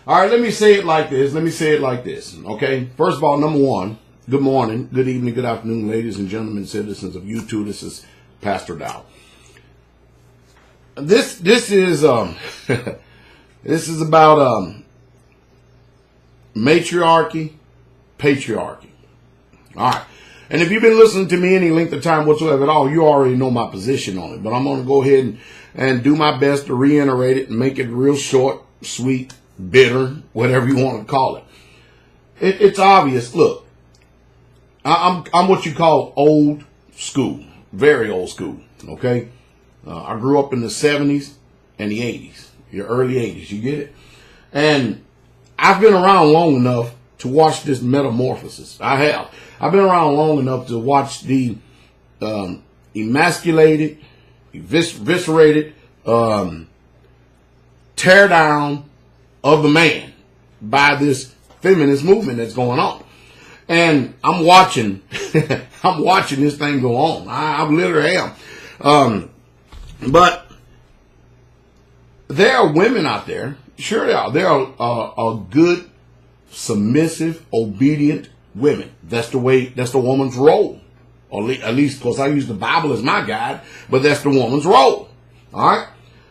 All right, let me say it like this. Okay. First of all, number one, good morning, good evening, good afternoon, ladies and gentlemen, citizens of YouTube. This is Pastor Dow. This is this is about matriarchy, patriarchy. All right. And if you've been listening to me any length of time whatsoever at all, you already know my position on it. But I'm going to go ahead and do my best to reiterate it and make it real short, sweet, bitter, whatever you want to call it. It's obvious. Look, I'm what you call old school, very old school. Okay, I grew up in the 70s and the 80s, your early 80s. You get it? And I've been around long enough to watch this metamorphosis. I have. I've been around long enough to watch the emasculated, eviscerated, tear down of the man by this feminist movement that's going on. And I'm watching, I'm watching this thing go on. I literally am. But there are women out there, sure there are. There are good, submissive, obedient women. That's the way, that's the woman's role. Or at least, of course, I use the Bible as my guide, but that's the woman's role. All right?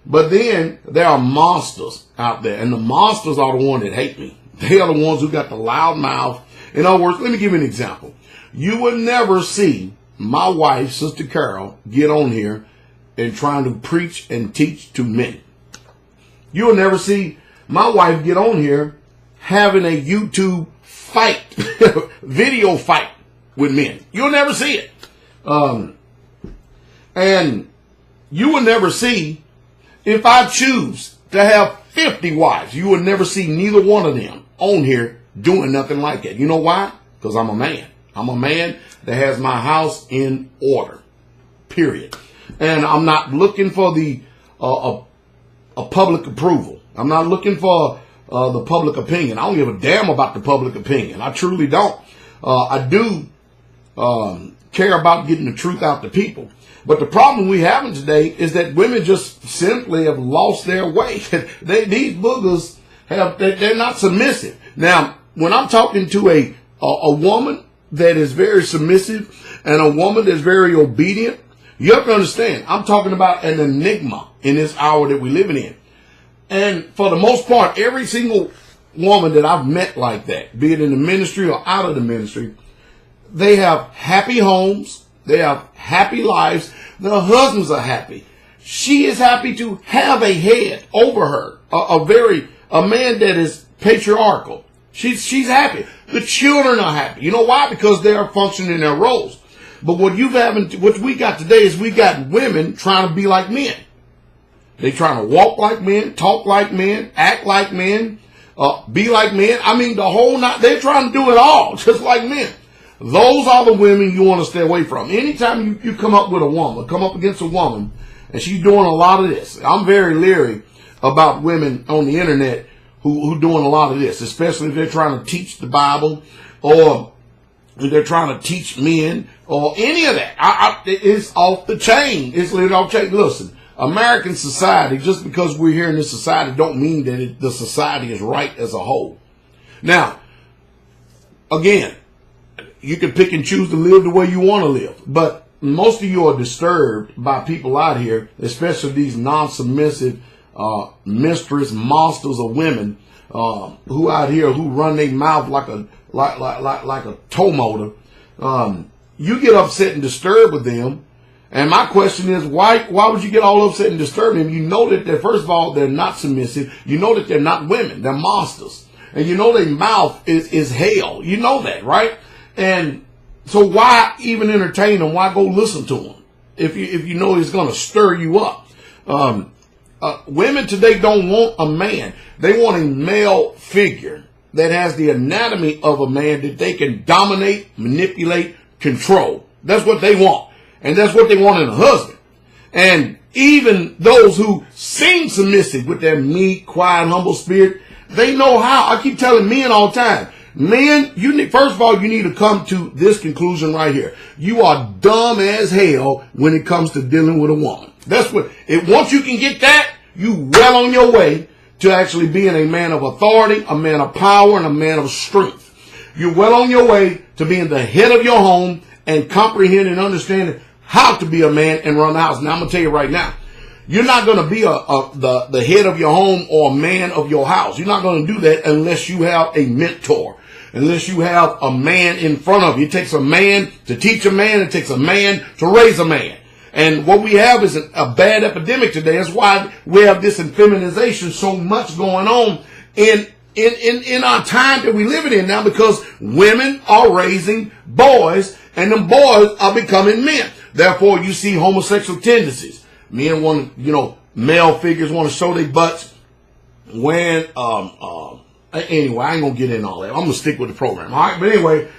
But then there are monsters out there, and the monsters are the ones that hate me. They are the ones who got the loud mouth. In other words, let me give you an example. You would never see my wife, Sister Carol, get on here and trying to preach and teach to men. You will never see my wife get on here having a YouTube fight, video fight with men. You'll never see it. And you will never see, if I choose to have 50 wives, you will never see neither one of them on here doing nothing like that. You know why? Because I'm a man. I'm a man that has my house in order. Period. And I'm not looking for the a public approval. I'm not looking for the public opinion. I don't give a damn about the public opinion. I truly don't. I do care about getting the truth out to people. But the problem we having today is that women just simply have lost their way. These boogers they're not submissive. Now, when I'm talking to a woman that is very submissive and a woman that's very obedient, you have to understand, I'm talking about an enigma in this hour that we're living in. And for the most part, every single woman that I've met like that, be it in the ministry or out of the ministry, they have happy homes. They have happy lives. Their husbands are happy. She is happy to have a head over her, a man that is patriarchal. She's happy. The children are happy. You know why? Because they are functioning in their roles. But what we got today is we got women trying to be like men. They trying to walk like men, talk like men, act like men, be like men. I mean, the whole night. They're trying to do it all, just like men. Those are the women you want to stay away from. Anytime you come up against a woman, and she's doing a lot of this. I'm very leery about women on the internet who doing a lot of this, especially if they're trying to teach the Bible or if they're trying to teach men or any of that. It's off the chain. It's literally off the chain. Listen, American society, just because we're here in this society, don't mean that the society is right as a whole. Now, again, you can pick and choose to live the way you want to live. But most of you are disturbed by people out here, especially these non-submissive, mistress monsters of women, who out here who run their mouth like a tow motor. You get upset and disturbed with them. And my question is, why would you get all upset and disturb them? You know that first of all, they're not submissive. You know that they're not women. They're monsters. And you know their mouth is hell. You know that, right? And so why even entertain them? Why go listen to them if you know it's going to stir you up? Women today don't want a man. They want a male figure that has the anatomy of a man that they can dominate, manipulate, control. That's what they want. And that's what they want in a husband. And even those who seem submissive with their meek, quiet, humble spirit, they know how. I keep telling men all the time, men, first of all, you need to come to this conclusion right here. You are dumb as hell when it comes to dealing with a woman. That's once you can get that, you well on your way to actually being a man of authority, a man of power, and a man of strength. You're well on your way to being the head of your home and comprehending and understanding how to be a man and run the house. Now, I'm going to tell you right now, you're not going to be the head of your home or a man of your house. You're not going to do that unless you have a mentor, unless you have a man in front of you. It takes a man to teach a man. It takes a man to raise a man. And what we have is a bad epidemic today. That's why we have this feminization so much going on in our time that we live in now, because women are raising boys and them boys are becoming men. Therefore, you see homosexual tendencies. Men want to, male figures want to show their butts. Anyway, I ain't gonna get in all that. I'm gonna stick with the program. All right. But anyway,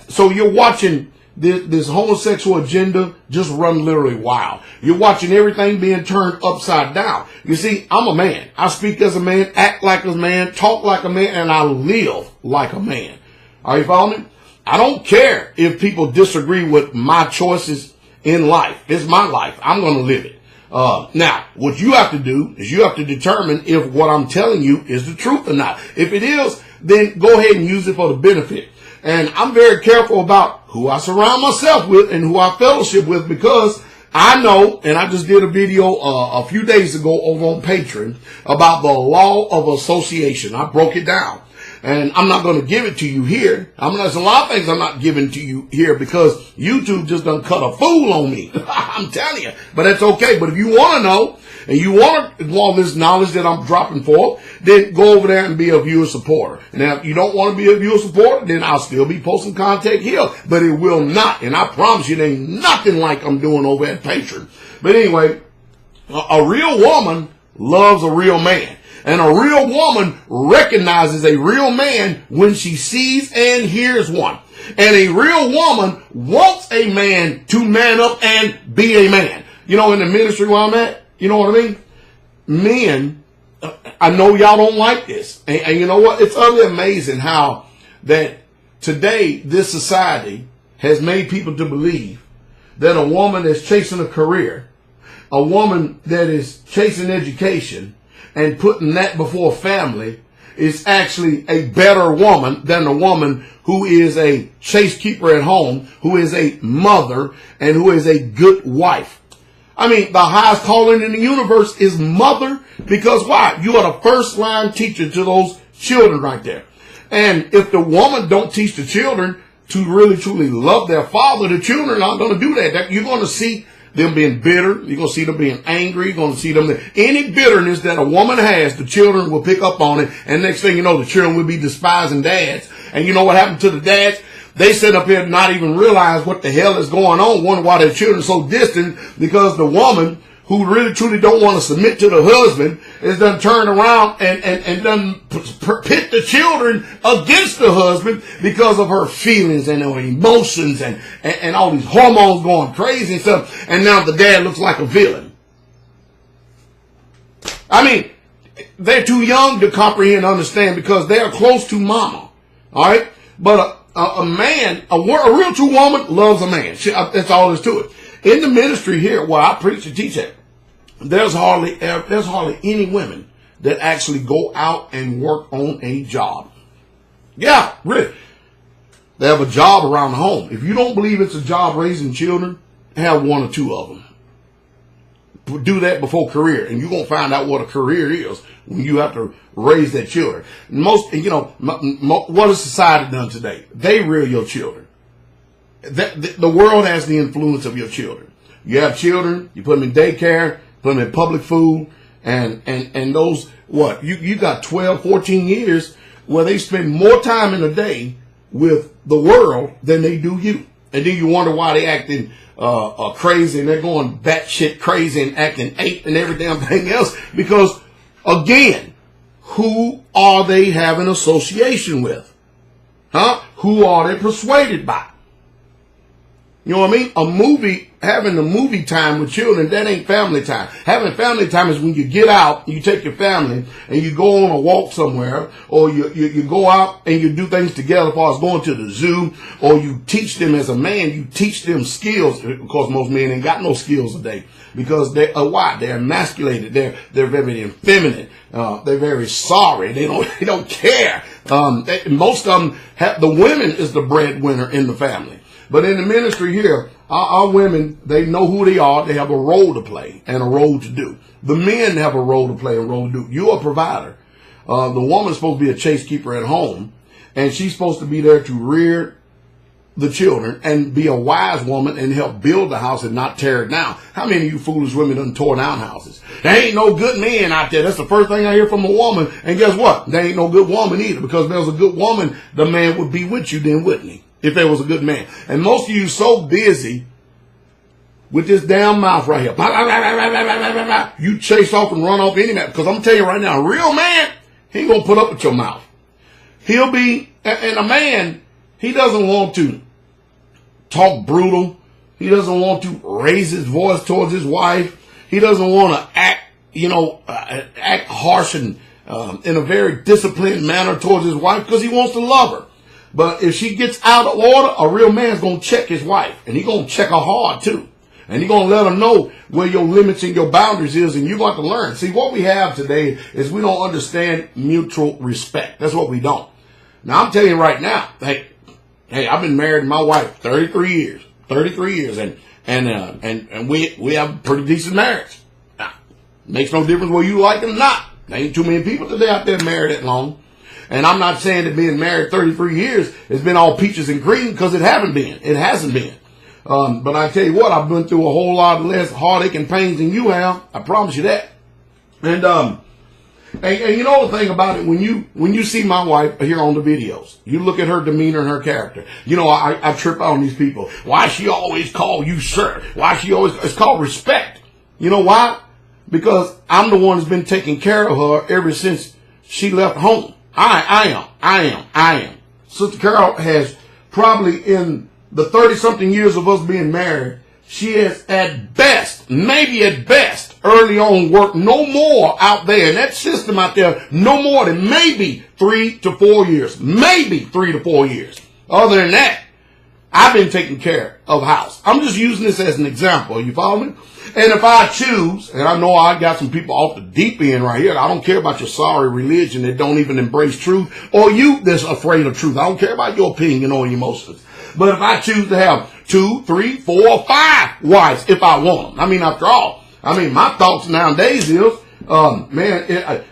so you're watching this homosexual agenda just run literally wild. You're watching everything being turned upside down. You see, I'm a man. I speak as a man, act like a man, talk like a man, and I live like a man. Are you following me? I don't care if people disagree with my choices in life. It's my life. I'm going to live it. Now, what you have to do is you have to determine if what I'm telling you is the truth or not. If it is, then go ahead and use it for the benefit. And I'm very careful about who I surround myself with and who I fellowship with, because I know, and I just did a video a few days ago over on Patreon about the law of association. I broke it down. And I'm not going to give it to you here. There's a lot of things I'm not giving to you here because YouTube just done cut a fool on me. I'm telling you. But that's okay. But if you want to know and you want all this knowledge that I'm dropping forth, then go over there and be a viewer supporter. Now, if you don't want to be a viewer supporter, then I'll still be posting content here. But it will not. And I promise you, there ain't nothing like I'm doing over at Patreon. But anyway, a real woman loves a real man. And a real woman recognizes a real man when she sees and hears one. And a real woman wants a man to man up and be a man. In the ministry where I'm at, you know what I mean? Men, I know y'all don't like this. And you know what? It's utterly amazing how that today this society has made people to believe that a woman that's chasing a career, a woman that is chasing education, and putting that before family is actually a better woman than a woman who is a chase keeper at home, who is a mother, and who is a good wife. I mean, the highest calling in the universe is mother, because why? You are the first line teacher to those children right there. And if the woman don't teach the children to really truly love their father, the children aren't going to do that. You're going to see them being bitter. You're going to see them being angry. You're going to see them. Any bitterness that a woman has, the children will pick up on it. And next thing you know, the children will be despising dads. And you know what happened to the dads? They sit up here and not even realize what the hell is going on, wonder why their children are so distant, because the woman who really truly don't want to submit to the husband is done turned around and done pit the children against the husband because of her feelings and her emotions and all these hormones going crazy and stuff. And now the dad looks like a villain. I mean, they're too young to comprehend and understand because they are close to mama. All right. But a man, a real true woman loves a man. That's all there's to it. In the ministry here where I preach and teach at, there's hardly any women that actually go out and work on a job. Yeah, really. They have a job around the home. If you don't believe it's a job raising children, have one or two of them. Do that before career, and you're going to find out what a career is when you have to raise their children. What has society done today? They rear your children. The world has the influence of your children. You have children, you put them in daycare, put them in public food, and those, you got 12, 14 years where they spend more time in a day with the world than they do you. And then you wonder why they acting crazy, and they're going batshit crazy and acting ape and every damn thing else. Because, again, who are they having association with? Huh? Who are they persuaded by? You know what I mean? A movie, having a movie time with children, that ain't family time. Having family time is when you get out, you take your family, and you go on a walk somewhere, or you go out and you do things together, as far as going to the zoo, or you teach them as a man, you teach them skills. Of course, most men ain't got no skills today, because they're why? They're emasculated. They're very effeminate. They're very sorry. They don't care. Most of them the women is the breadwinner in the family. But in the ministry here, our women, they know who they are. They have a role to play and a role to do. The men have a role to play and a role to do. You're a provider. The woman's supposed to be a chasekeeper at home, and she's supposed to be there to rear the children and be a wise woman and help build the house and not tear it down. How many of you foolish women done tore down houses? There ain't no good man out there. That's the first thing I hear from a woman. And guess what? There ain't no good woman either, because if there was a good woman, the man would be with you then, wouldn't he? If there was a good man. And most of you so busy with this damn mouth right here. You chase off and run off any man. Because I'm going to tell you right now, a real man, he ain't going to put up with your mouth. He'll be, and a man, he doesn't want to talk brutal. He doesn't want to raise his voice towards his wife. He doesn't want to act, act harsh and in a very disciplined manner towards his wife, because he wants to love her. But if she gets out of order, a real man's going to check his wife. And he's going to check her hard, too. And he's going to let her know where your limits and your boundaries is, and you're going to learn. See, what we have today is we don't understand mutual respect. That's what we don't. Now, I'm telling you right now, hey, I've been married to my wife 33 years. 33 years. And we have a pretty decent marriage. Now, makes no difference whether you like it or not. There ain't too many people today out there married that long. And I'm not saying that being married 33 years has been all peaches and cream, because it hasn't been. But I tell you what, I've been through a whole lot less heartache and pains than you have. I promise you that. And you know the thing about it, when you see my wife here on the videos, you look at her demeanor and her character. I trip out on these people. Why she always call you sir? It's called respect. You know why? Because I'm the one who's been taking care of her ever since she left home. I am. Sister Carol has probably, in the 30-something years of us being married, she has at best, early on worked no more out there in that system out there, no more than maybe 3 to 4 years. Maybe 3 to 4 years. Other than that, I've been taking care of the house. I'm just using this as an example. You follow me? And if I choose, and I know I got some people off the deep end right here, I don't care about your sorry religion that don't even embrace truth, or you that's afraid of truth. I don't care about your opinion or your emotions. But if I choose to have 2, 3, 4, 5 wives, if I want them. After all, my thoughts nowadays is, I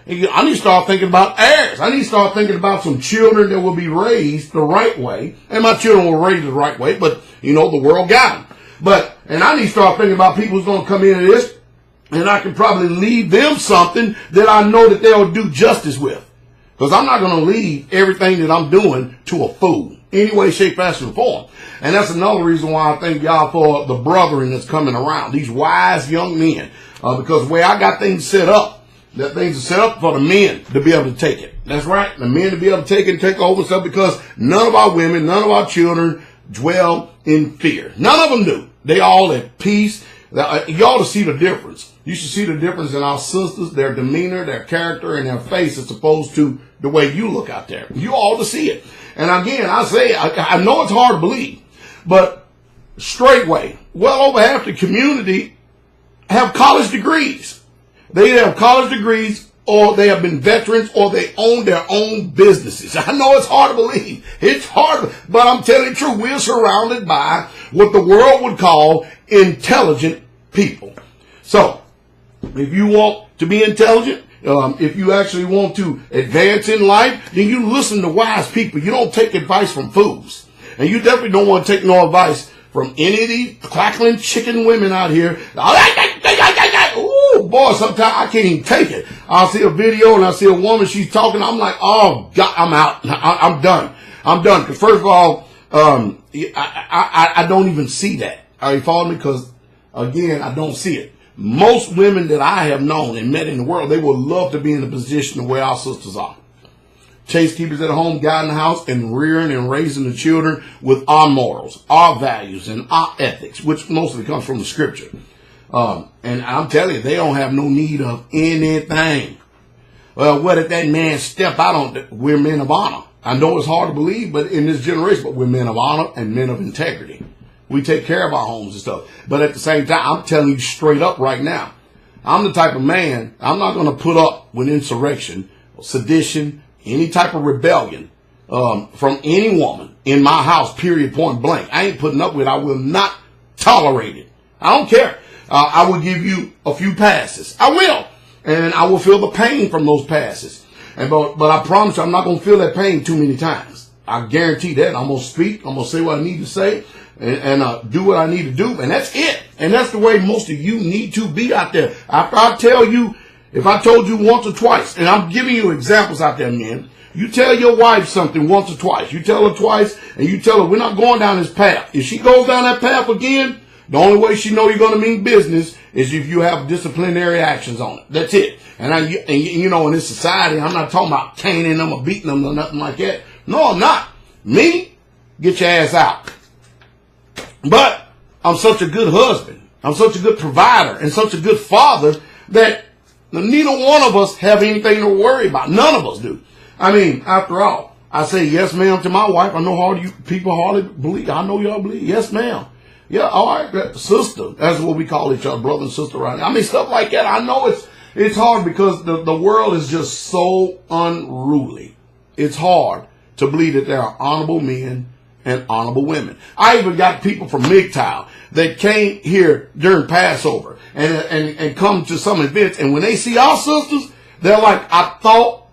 need to start thinking about heirs. I need to start thinking about some children that will be raised the right way. And my children were raised the right way, but, the world got them. And I need to start thinking about people who's going to come into this, and I can probably leave them something that I know that they'll do justice with. Because I'm not going to leave everything that I'm doing to a fool. Any way, shape, fashion, or form. And that's another reason why I thank y'all for the brethren that's coming around. These wise young men. Because the way I got things set up, that things are set up for the men to be able to take it. That's right. The men to be able to take it and take over stuff, because none of our women, none of our children dwell in fear. None of them do. They all at peace. You ought to see the difference. You should see the difference in our sisters, their demeanor, their character, and their face as opposed to the way you look out there. You ought to see it. And again, I say, I know it's hard to believe, but straightway, well over half the community have college degrees. They have college degrees, or they have been veterans, or they own their own businesses. I know it's hard to believe. It's hard, but I'm telling you the truth. We're surrounded by what the world would call intelligent people. So, if you want to be intelligent, if you actually want to advance in life, then you listen to wise people. You don't take advice from fools. And you definitely don't want to take no advice from any of these cackling chicken women out here. Ooh, boy, sometimes I can't even take it. I'll see a video and I see a woman, she's talking. I'm like, oh, God, I'm out. I'm done. I'm done. Because first of all, I don't even see that. Are you following me? Because, again, I don't see it. Most women that I have known and met in the world, they would love to be in the position of where our sisters are. chase keepers at home, guiding the house, and rearing and raising the children with our morals, our values, and our ethics, which mostly comes from the scripture. And I'm telling you, they don't have no need of anything. Well, what if that man step out on? We're men of honor. I know it's hard to believe, but in this generation, but we're men of honor and men of integrity. We take care of our homes and stuff. But at the same time, I'm telling you straight up right now, I'm the type of man, I'm not going to put up with insurrection, sedition, any type of rebellion from any woman in my house, period, point blank. I ain't putting up with it. I will not tolerate it. I don't care. I will give you a few passes. I will. And I will feel the pain from those passes. But I promise you, I'm not going to feel that pain too many times. I guarantee that. I'm going to speak. I'm going to say what I need to say and do what I need to do. And that's it. And that's the way most of you need to be out there. After I tell you, if I told you once or twice, and I'm giving you examples out there, man, you tell your wife something once or twice. You tell her twice, and you tell her, we're not going down this path. If she goes down that path again, the only way she know you're going to mean business is if you have disciplinary actions on it. That's it. And you know, in this society, I'm not talking about caning them or beating them or nothing like that. No, I'm not. Me, get your ass out. But I'm such a good husband. I'm such a good provider and such a good father that neither one of us have anything to worry about. None of us do. I mean, after all, I say yes, ma'am, to my wife. I know you people hardly believe. I know y'all believe. Yes, ma'am. Yeah, all right, sister. That's what we call each other, brother and sister, right now. I mean, stuff like that. I know it's hard because the world is just so unruly. It's hard to believe that there are honorable men and honorable women. I even got people from MGTOW that came here during Passover and come to some events, and when they see our sisters, they're like, I thought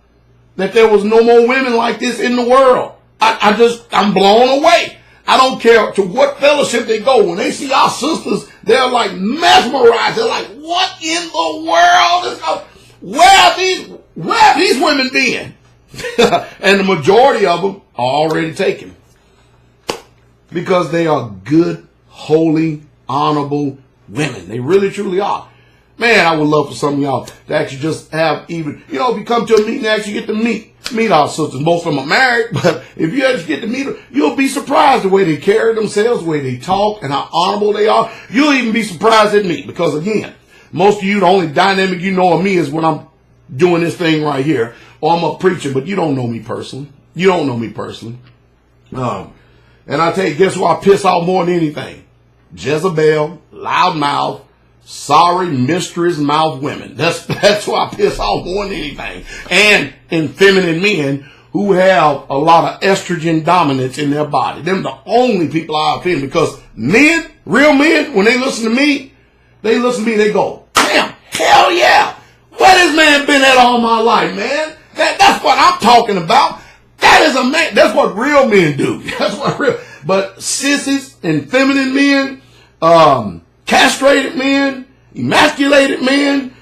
that there was no more women like this in the world. I'm blown away. I don't care to what fellowship they go. When they see our sisters, they're like mesmerized. They're like, what in the world is going? Where have these women been? And the majority of them are already taken. Because they are good, holy, honorable women. They really, truly are. Man, I would love for some of y'all to actually just have even, if you come to a meeting, actually get to meet our sisters. Most of them are married, but if you actually get to meet them, you'll be surprised the way they carry themselves, the way they talk, and how honorable they are. You'll even be surprised at me because, again, most of you, the only dynamic you know of me is when I'm doing this thing right here, or I'm up preaching, but you don't know me personally. You don't know me personally. And I tell you, guess who I piss off more than anything? Jezebel, loudmouth, sorry mistress mouth women. That's who I piss off more than anything. And effeminate men who have a lot of estrogen dominance in their body. Them the only people I offend, because men, real men, when they listen to me, they go, damn, hell yeah. Where this man been at all my life, man? That's what I'm talking about. That is a man. That's what real men do. That's what real. But sissies and feminine men, castrated men, emasculated men,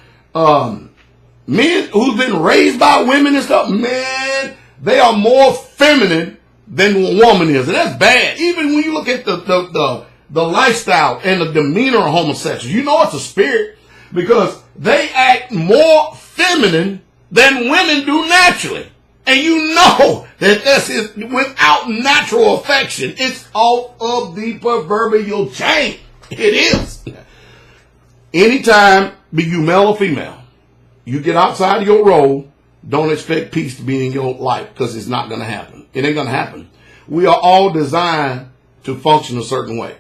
men who've been raised by women and stuff, man, they are more feminine than a woman is. And that's bad. Even when you look at the lifestyle and the demeanor of homosexuals, you know it's a spirit, because they act more feminine than women do naturally. And you know that this is without natural affection. It's off of the proverbial chain. It is. Anytime, be you male or female, you get outside of your role, don't expect peace to be in your life, because it's not going to happen. It ain't going to happen. We are all designed to function a certain way.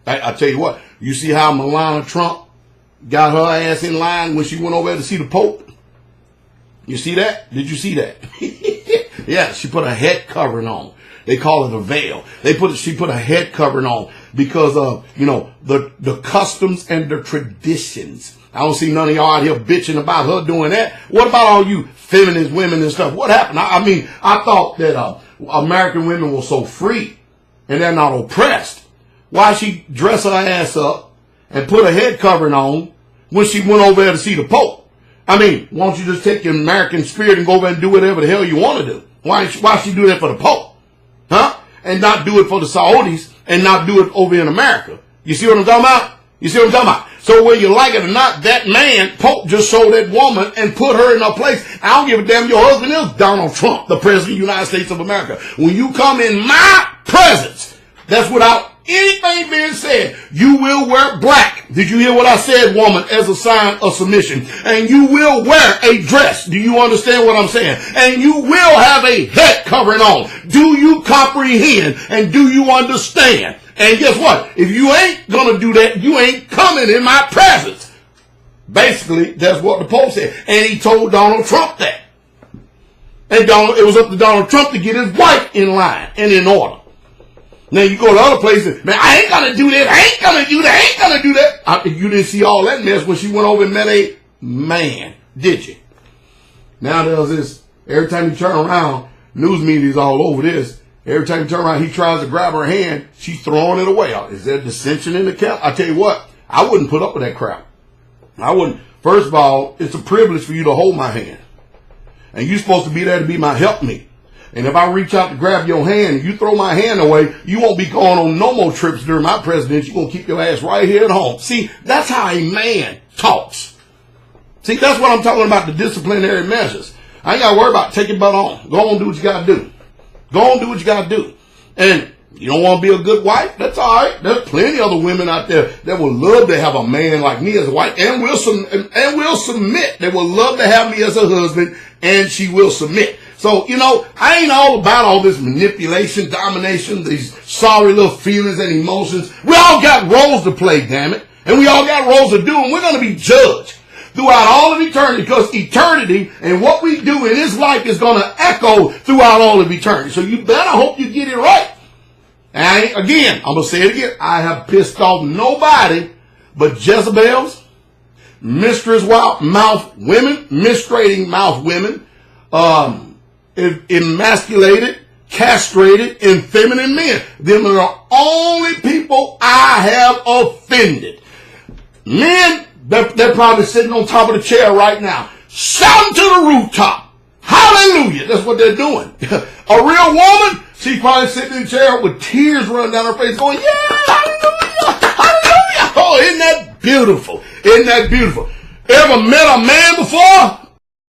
I tell you what, you see how Melania Trump got her ass in line when she went over there to see the Pope? You see that? Did you see that? Yeah, she put a head covering on. They call it a veil. She put a head covering on because of, the customs and the traditions. I don't see none of y'all out here bitching about her doing that. What about all you feminist women and stuff? What happened? I thought that American women were so free and they're not oppressed. Why she dress her ass up and put a head covering on when she went over there to see the Pope? I mean, why don't you just take your American spirit and go over and do whatever the hell you want to do? Why she do that for the Pope? Huh? And not do it for the Saudis and not do it over in America. You see what I'm talking about? You see what I'm talking about? So whether you like it or not, that man, Pope, just sold that woman and put her in a place. I don't give a damn your husband is Donald Trump, the President of the United States of America. When you come in my presence, that's without anything being said, you will wear black. Did you hear what I said, woman, as a sign of submission? And you will wear a dress. Do you understand what I'm saying? And you will have a head covering on. Do you comprehend and do you understand? And guess what? If you ain't gonna do that, you ain't coming in my presence. Basically, that's what the Pope said. And he told Donald Trump that. And it was up to Donald Trump to get his wife in line and in order. Now you go to other places, man, I ain't gonna do that, I ain't gonna do that, I ain't gonna do that. You didn't see all that mess when she went over and met a man, did you? Now there's this, every time you turn around, news media's all over this. Every time you turn around, he tries to grab her hand, she's throwing it away. Is there dissension in the camp? I tell you what, I wouldn't put up with that crap. I wouldn't. First of all, it's a privilege for you to hold my hand. And you're supposed to be there to be my helpmeet. And if I reach out to grab your hand and you throw my hand away, you won't be going on no more trips during my presidency. You're going to keep your ass right here at home. See, that's how a man talks. See, that's what I'm talking about, the disciplinary measures. I ain't got to worry about taking butt on. Go on, do what you got to do. Go on, do what you got to do. And you don't want to be a good wife? That's all right. There's plenty of other women out there that would love to have a man like me as a wife and will submit. They would love to have me as a husband and she will submit. So, I ain't all about all this manipulation, domination, these sorry little feelings and emotions. We all got roles to play, damn it. And we all got roles to do, and we're going to be judged throughout all of eternity, because eternity and what we do in this life is going to echo throughout all of eternity. So you better hope you get it right. And again, I'm going to say it again. I have pissed off nobody but Jezebels, mistress mouth women, mistreating mouth women, emasculated, castrated, effeminate men. Them are the only people I have offended. Men, they're probably sitting on top of the chair right now, shouting to the rooftop. Hallelujah. That's what they're doing. A real woman, she's probably sitting in the chair with tears running down her face going, yeah, hallelujah, hallelujah. Oh, isn't that beautiful? Isn't that beautiful? Ever met a man before?